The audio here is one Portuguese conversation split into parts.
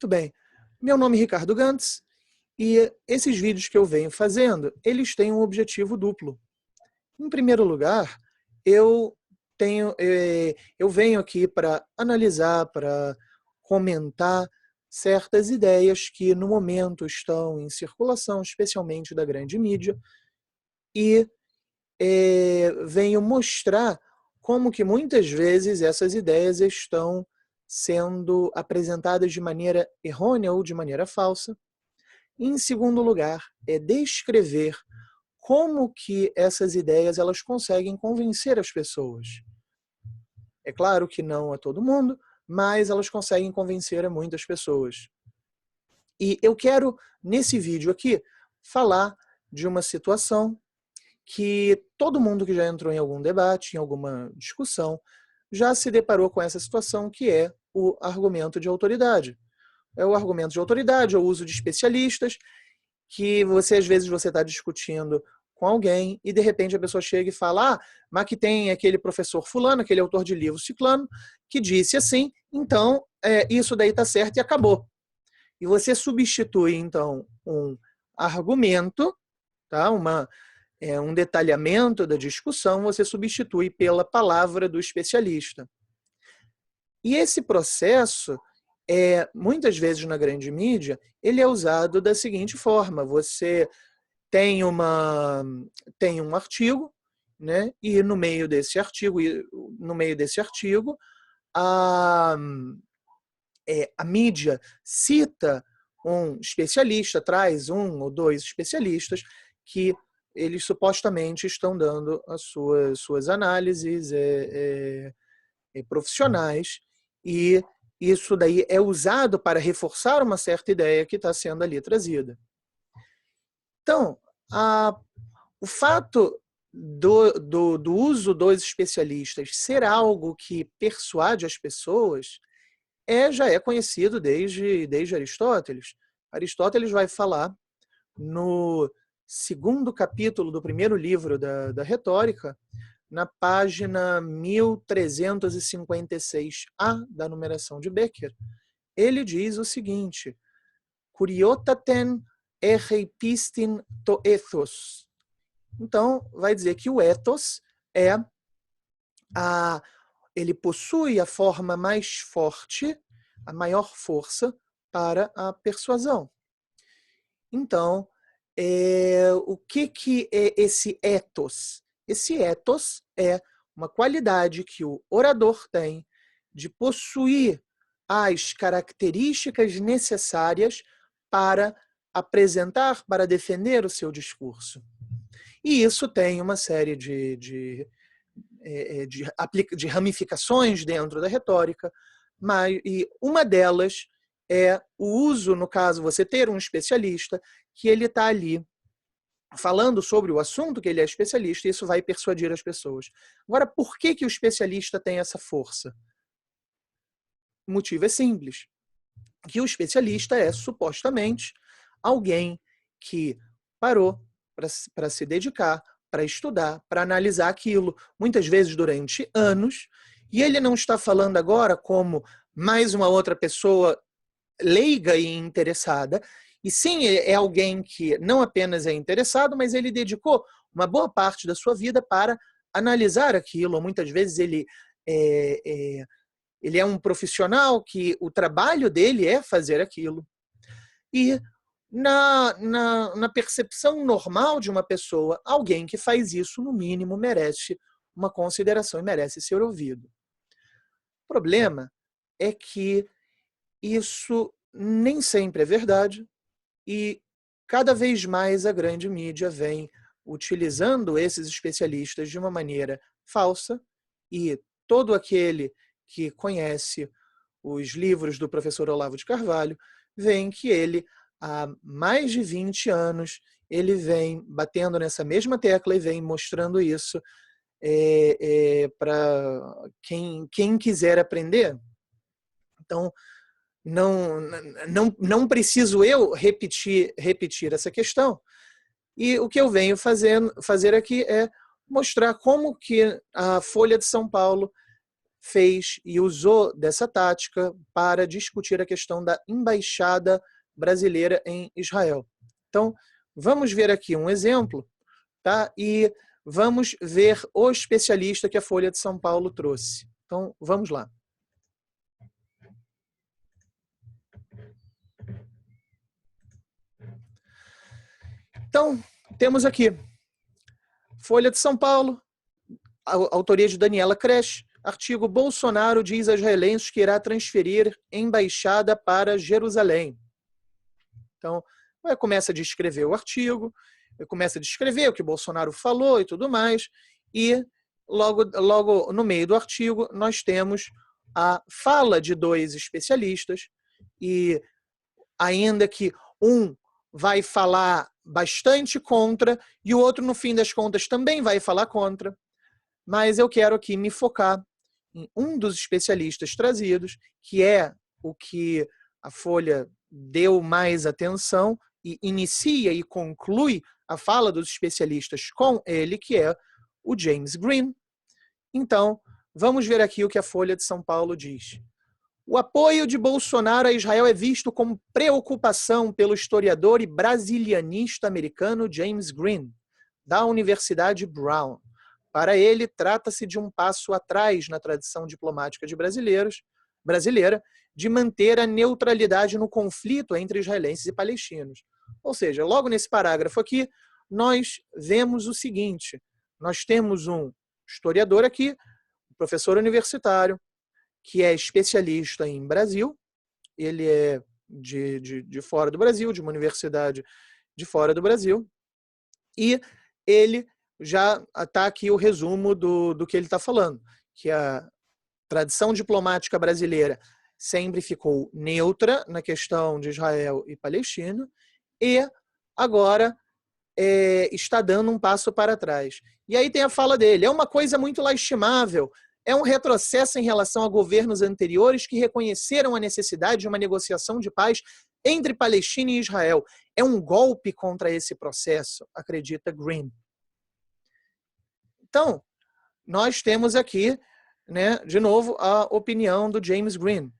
Muito bem, meu nome é Ricardo Gantz e esses vídeos que eu venho fazendo, eles têm um objetivo duplo. Em primeiro lugar, eu venho aqui para analisar, para comentar certas ideias que no momento estão em circulação, especialmente da grande mídia, e venho mostrar como que muitas vezes essas ideias estão sendo apresentadas de maneira errônea ou de maneira falsa. E, em segundo lugar, é descrever como que essas ideias elas conseguem convencer as pessoas. É claro que não a todo mundo, mas elas conseguem convencer a muitas pessoas. E eu quero, nesse vídeo aqui, falar de uma situação que todo mundo que já entrou em algum debate, em alguma discussão, já se deparou com essa situação, que é o argumento de autoridade. É o argumento de autoridade, é o uso de especialistas, que às vezes você está discutindo com alguém e de repente a pessoa chega e fala: mas que tem aquele professor fulano, aquele autor de livro ciclano, que disse assim, então isso daí está certo e acabou. E você substitui, então, um argumento, tá? Um detalhamento da discussão, você substitui pela palavra do especialista. E esse processo, muitas vezes na grande mídia, ele é usado da seguinte forma: você tem um artigo, né? E no meio desse artigo, a mídia cita um especialista, traz um ou dois especialistas que eles supostamente estão dando as suas análises profissionais, e isso daí é usado para reforçar uma certa ideia que está sendo ali trazida. Então, o fato do uso dos especialistas ser algo que persuade as pessoas já é conhecido desde Aristóteles. Aristóteles vai falar no segundo capítulo do primeiro livro da Retórica, na página 1356A da numeração de Becker, ele diz o seguinte: Kuriotaten erreipistin to ethos. Então, vai dizer que o ethos ele possui a forma mais forte, a maior força para a persuasão. Então, o que é esse ethos? Esse ethos é uma qualidade que o orador tem de possuir as características necessárias para apresentar, para defender o seu discurso. E isso tem uma série de ramificações dentro da retórica, e uma delas é o uso, no caso, você ter um especialista, que ele está ali falando sobre o assunto que ele é especialista, e isso vai persuadir as pessoas. Agora, por que o especialista tem essa força? O motivo é simples. Que o especialista é, supostamente, alguém que parou para se dedicar, para estudar, para analisar aquilo, muitas vezes durante anos, e ele não está falando agora como mais uma outra pessoa leiga e interessada, e sim, é alguém que não apenas é interessado, mas ele dedicou uma boa parte da sua vida para analisar aquilo. Muitas vezes ele é um profissional que o trabalho dele é fazer aquilo. E na percepção normal de uma pessoa, alguém que faz isso, no mínimo, merece uma consideração e merece ser ouvido. O problema é que isso nem sempre é verdade, e cada vez mais a grande mídia vem utilizando esses especialistas de uma maneira falsa, e todo aquele que conhece os livros do professor Olavo de Carvalho vê que ele, há mais de 20 anos, ele vem batendo nessa mesma tecla e vem mostrando isso para quem quiser aprender. Então, não preciso eu repetir essa questão. E o que eu venho fazer aqui é mostrar como que a Folha de São Paulo fez e usou dessa tática para discutir a questão da embaixada brasileira em Israel. Então, vamos ver aqui um exemplo, tá? E vamos ver o especialista que a Folha de São Paulo trouxe. Então, vamos lá. Então, temos aqui Folha de São Paulo, autoria de Daniela Kresh, artigo Bolsonaro diz a israelenses que irá transferir embaixada para Jerusalém. Então, começa a descrever o artigo, começa a descrever o que Bolsonaro falou e tudo mais, e logo no meio do artigo nós temos a fala de dois especialistas, e ainda que um vai falar bastante contra e o outro, no fim das contas, também vai falar contra, mas eu quero aqui me focar em um dos especialistas trazidos, que é o que a Folha deu mais atenção e inicia e conclui a fala dos especialistas com ele, que é o James Green. Então, vamos ver aqui o que a Folha de São Paulo diz. O apoio de Bolsonaro a Israel é visto como preocupação pelo historiador e brasilianista americano James Green, da Universidade Brown. Para ele, trata-se de um passo atrás na tradição diplomática brasileira de manter a neutralidade no conflito entre israelenses e palestinos. Ou seja, logo nesse parágrafo aqui, nós vemos o seguinte: nós temos um historiador aqui, um professor universitário, que é especialista em Brasil, ele é de fora do Brasil, de uma universidade de fora do Brasil, e ele já está aqui o resumo do que ele está falando, que a tradição diplomática brasileira sempre ficou neutra na questão de Israel e Palestina, e agora está dando um passo para trás. E aí tem a fala dele, é uma coisa muito lastimável, é um retrocesso em relação a governos anteriores que reconheceram a necessidade de uma negociação de paz entre Palestina e Israel. É um golpe contra esse processo, acredita Green. Então, nós temos aqui, né, de novo, a opinião do James Green.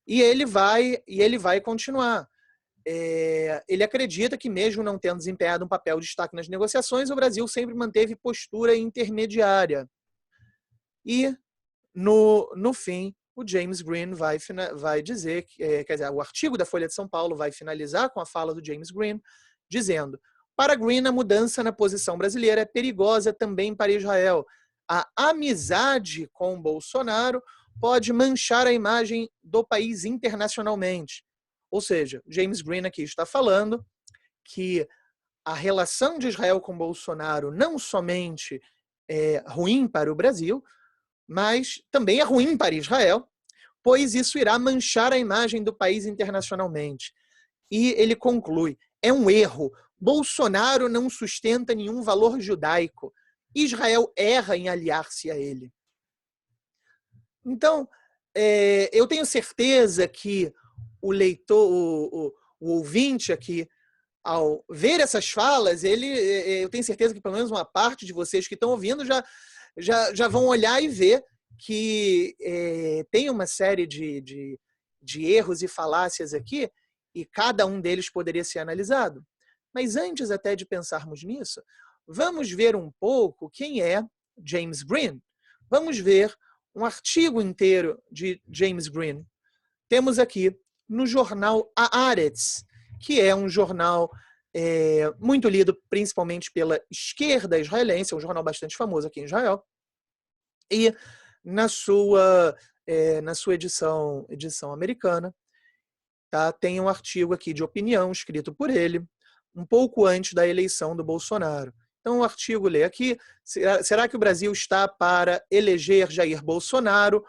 E ele vai continuar. Ele acredita que, mesmo não tendo desempenhado um papel de destaque nas negociações, o Brasil sempre manteve postura intermediária. E, no fim, o James Green vai dizer, quer dizer, o artigo da Folha de São Paulo vai finalizar com a fala do James Green, dizendo: para Green, a mudança na posição brasileira é perigosa também para Israel. A amizade com Bolsonaro pode manchar a imagem do país internacionalmente. Ou seja, James Green aqui está falando que a relação de Israel com Bolsonaro não somente é ruim para o Brasil, mas também é ruim para Israel, pois isso irá manchar a imagem do país internacionalmente. E ele conclui: é um erro. Bolsonaro não sustenta nenhum valor judaico. Israel erra em aliar-se a ele. Então, eu tenho certeza que o leitor, o ouvinte aqui, ao ver essas falas, eu tenho certeza que pelo menos uma parte de vocês que estão ouvindo já vão olhar e ver que tem uma série de erros e falácias aqui, e cada um deles poderia ser analisado. Mas antes até de pensarmos nisso, vamos ver um pouco quem é James Green. Vamos ver um artigo inteiro de James Green. Temos aqui no jornal Haaretz, que é um jornal muito lido principalmente pela esquerda israelense, é um jornal bastante famoso aqui em Israel. E na sua edição americana, tá, tem um artigo aqui de opinião escrito por ele, um pouco antes da eleição do Bolsonaro. Então o artigo lê aqui: será que o Brasil está para eleger Jair Bolsonaro,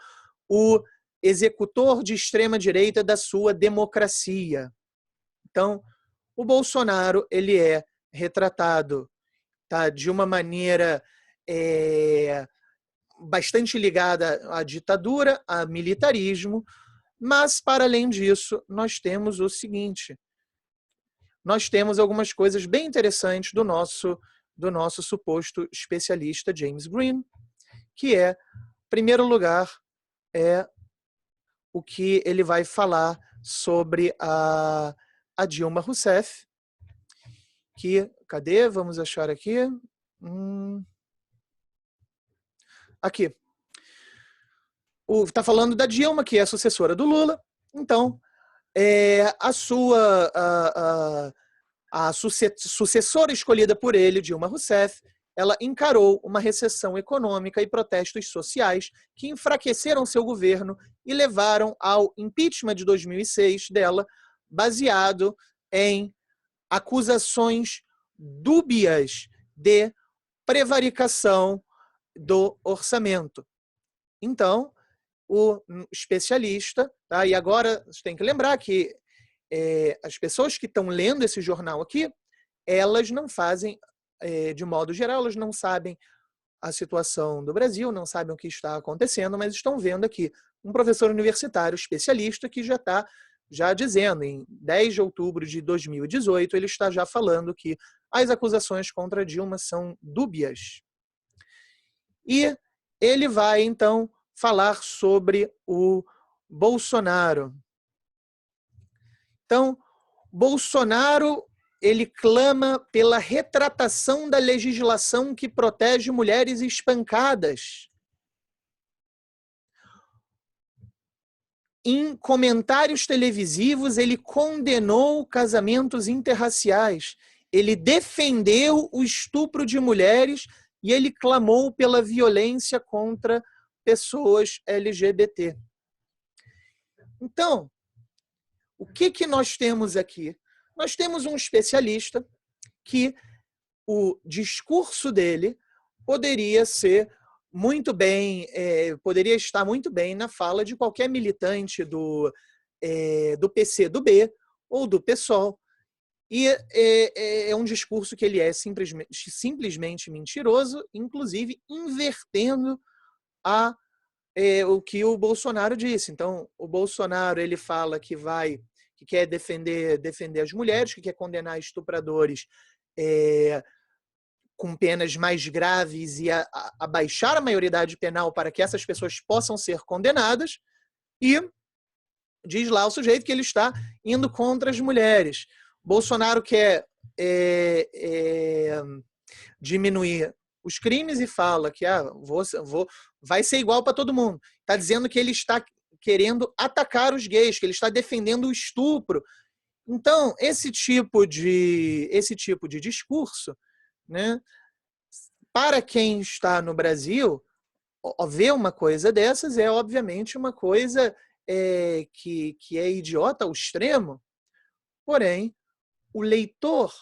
o executor de extrema-direita da sua democracia? Então, o Bolsonaro ele é retratado, tá, de uma maneira bastante ligada à ditadura, a militarismo, mas, para além disso, nós temos o seguinte: nós temos algumas coisas bem interessantes do nosso suposto especialista James Green, que é, em primeiro lugar, é o que ele vai falar sobre a Dilma Rousseff, que, cadê? Vamos achar aqui. Aqui. Está falando da Dilma, que é a sucessora do Lula. Então, a sucessora escolhida por ele, Dilma Rousseff, ela encarou uma recessão econômica e protestos sociais que enfraqueceram seu governo e levaram ao impeachment de 2006 dela, baseado em acusações dúbias de prevaricação do orçamento. Então, o especialista, tá? E agora você tem que lembrar que as pessoas que estão lendo esse jornal aqui, elas não fazem, de modo geral, elas não sabem a situação do Brasil, não sabem o que está acontecendo, mas estão vendo aqui um professor universitário especialista que já está dizendo, em 10 de outubro de 2018, ele está já falando que as acusações contra Dilma são dúbias. E ele vai, então, falar sobre o Bolsonaro. Então, Bolsonaro, ele clama pela retratação da legislação que protege mulheres espancadas. Em comentários televisivos, ele condenou casamentos interraciais. Ele defendeu o estupro de mulheres e ele clamou pela violência contra pessoas LGBT. Então, o que nós temos aqui? Nós temos um especialista que o discurso dele poderia ser muito bem, poderia estar muito bem na fala de qualquer militante do PCdoB ou do PSOL. E é um discurso que ele é simplesmente mentiroso, inclusive invertendo o que o Bolsonaro disse. Então, o Bolsonaro, ele fala que quer defender as mulheres, que quer condenar estupradores com penas mais graves e abaixar a maioridade penal para que essas pessoas possam ser condenadas, e diz lá o sujeito que ele está indo contra as mulheres. Bolsonaro quer diminuir os crimes e fala que vai ser igual para todo mundo. Está dizendo que ele está querendo atacar os gays, que ele está defendendo o estupro. Então, esse tipo de discurso, né, para quem está no Brasil, ver uma coisa dessas é, obviamente, uma coisa que é idiota ao extremo. Porém, o leitor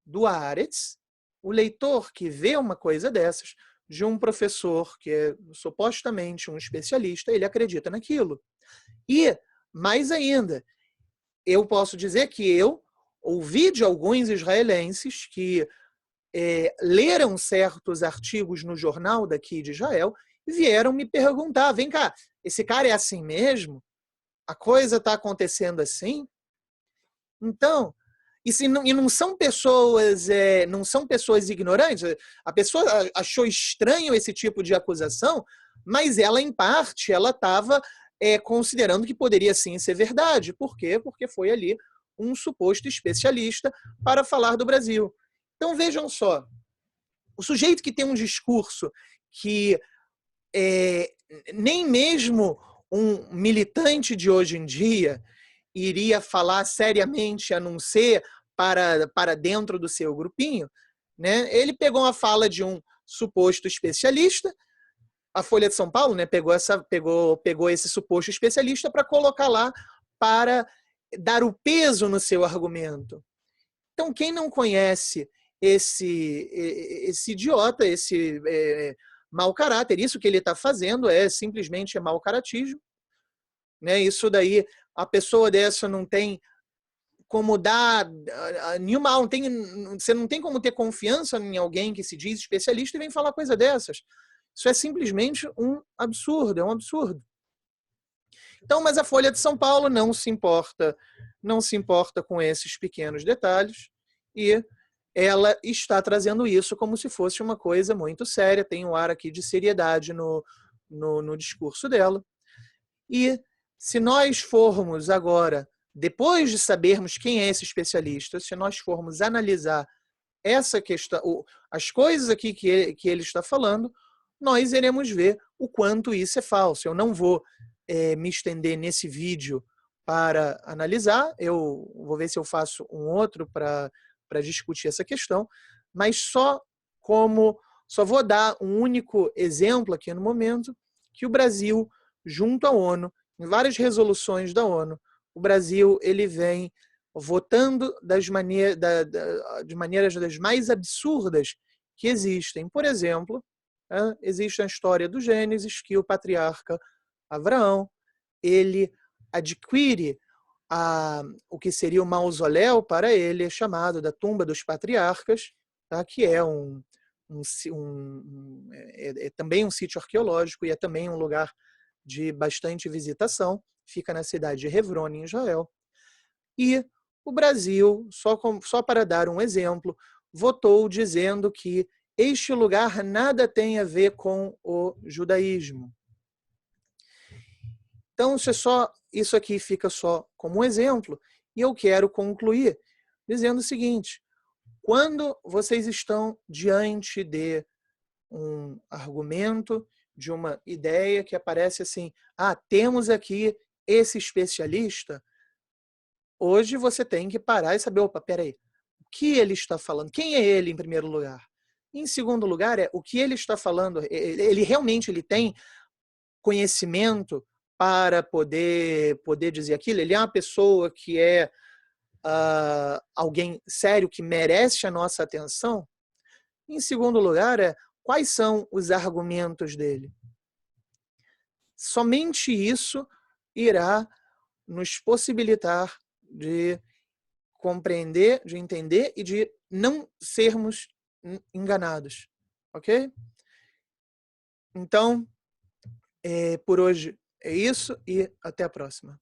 do Haaretz, o leitor que vê uma coisa dessas, de um professor que é supostamente um especialista, ele acredita naquilo. E, mais ainda, eu posso dizer que eu ouvi de alguns israelenses que leram certos artigos no jornal daqui de Israel e vieram me perguntar, vem cá, esse cara é assim mesmo? A coisa está acontecendo assim? Então, e não são pessoas ignorantes. A pessoa achou estranho esse tipo de acusação, mas ela, em parte, ela estava considerando que poderia sim ser verdade. Por quê? Porque foi ali um suposto especialista para falar do Brasil. Então, vejam só, o sujeito que tem um discurso que nem mesmo um militante de hoje em dia iria falar seriamente, a não ser para dentro do seu grupinho, né? Ele pegou uma fala de um suposto especialista, a Folha de São Paulo, né, pegou esse suposto especialista para colocar lá, para dar o peso no seu argumento. Então, quem não conhece esse idiota, esse mau caráter, isso que ele está fazendo simplesmente mau caratismo, né? Isso daí, a pessoa dessa não tem como dar nenhuma, você não tem como ter confiança em alguém que se diz especialista e vem falar coisa dessas. Isso é simplesmente um absurdo, é um absurdo. Então, mas a Folha de São Paulo não se importa com esses pequenos detalhes e ela está trazendo isso como se fosse uma coisa muito séria, tem um ar aqui de seriedade no discurso dela. E se nós formos agora, depois de sabermos quem é esse especialista, se nós formos analisar essa questão, as coisas aqui que ele está falando, nós iremos ver o quanto isso é falso. Eu não vou me estender nesse vídeo para analisar, eu vou ver se eu faço um outro para discutir essa questão, mas só vou dar um único exemplo aqui no momento, que o Brasil, junto à ONU, em várias resoluções da ONU, o Brasil ele vem votando de maneiras das mais absurdas que existem. Por exemplo, existe a história do Gênesis, que o patriarca Abraão ele adquire o que seria o mausoléu para ele, chamado da Tumba dos Patriarcas, tá? Que é também um sítio arqueológico e é também um lugar de bastante visitação, fica na cidade de Hebron, em Israel. E o Brasil, só para dar um exemplo, votou dizendo que este lugar nada tem a ver com o judaísmo. Então, isso aqui fica só como um exemplo, e eu quero concluir dizendo o seguinte: quando vocês estão diante de um argumento, de uma ideia que aparece assim, temos aqui esse especialista, hoje você tem que parar e saber, opa, peraí, o que ele está falando? Quem é ele, em primeiro lugar? Em segundo lugar, o que ele está falando, ele realmente tem conhecimento para poder dizer aquilo? Ele é uma pessoa que é alguém sério, que merece a nossa atenção? Em segundo lugar, quais são os argumentos dele? Somente isso irá nos possibilitar de compreender, de entender e de não sermos enganados, ok? Então, por hoje é isso e até a próxima.